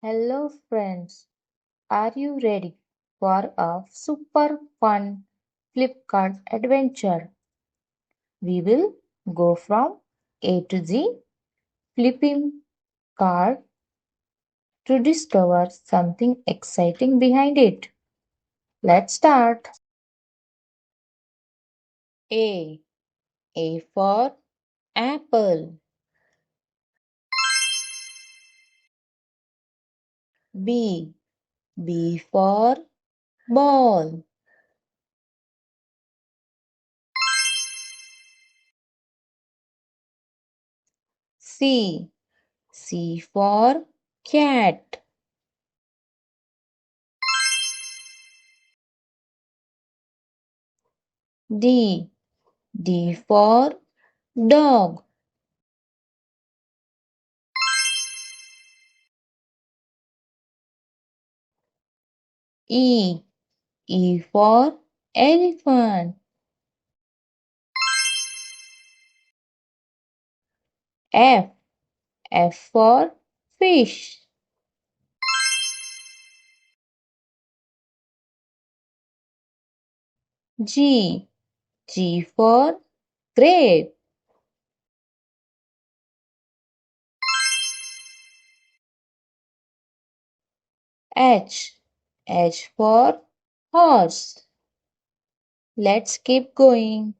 Hello friends, are you ready for a super fun Flipcard adventure? We will go from A to Z flipping card to discover something exciting behind it. Let's start. A. A for apple. B. B for ball. C. C for cat. D. D for dog. E. E for elephant. F. F for fish. G. G for grape. H. H for horse. Let's keep going.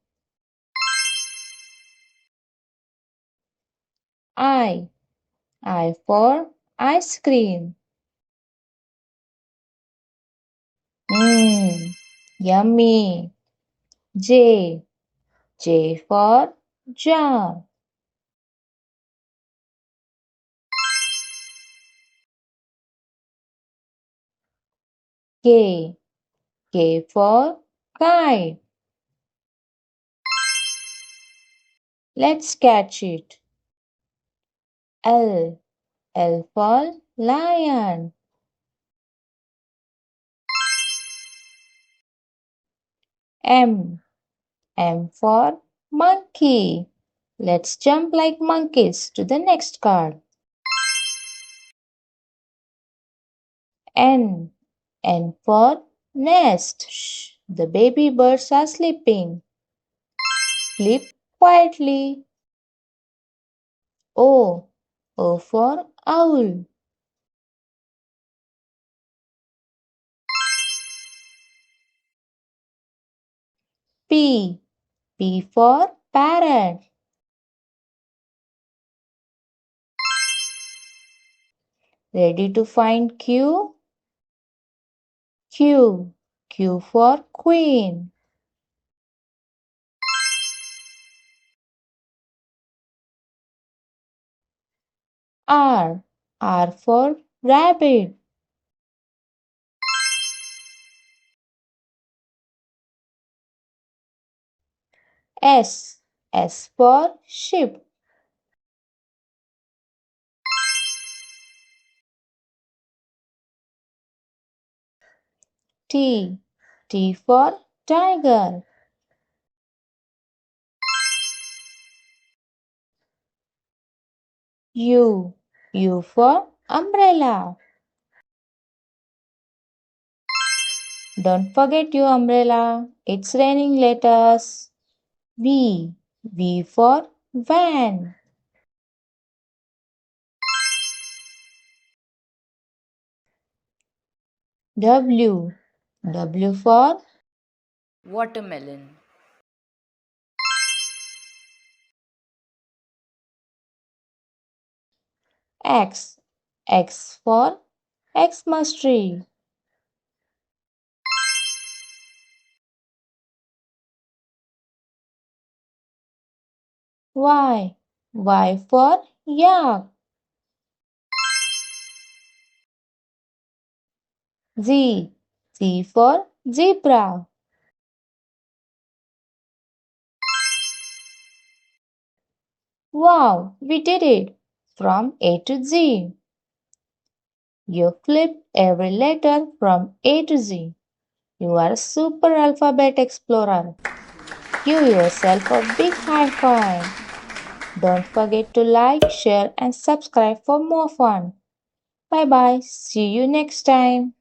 I. I for ice cream. Mmm, yummy. J. J for jar. K. K for kite. Let's catch it. L. L for lion. M. M for monkey. Let's jump like monkeys to the next card. N. N for nest. Shh, the baby birds are sleeping. Sleep quietly. O. O for owl. P. P for parrot. Ready to find Q? Q. Q for queen. R. R for rabbit. S. S for sheep. T. T for tiger. U. U for umbrella. Don't forget your umbrella. It's raining, let us. V. V for van. W. W for watermelon. X. X for Xmas tree. Y. Y for yak. Z. Z for zebra. Wow, we did it! From A to Z. You flipped every letter from A to Z. You are a super alphabet explorer. Give yourself a big high five. Don't forget to like, share, and subscribe for more fun. Bye bye. See you next time.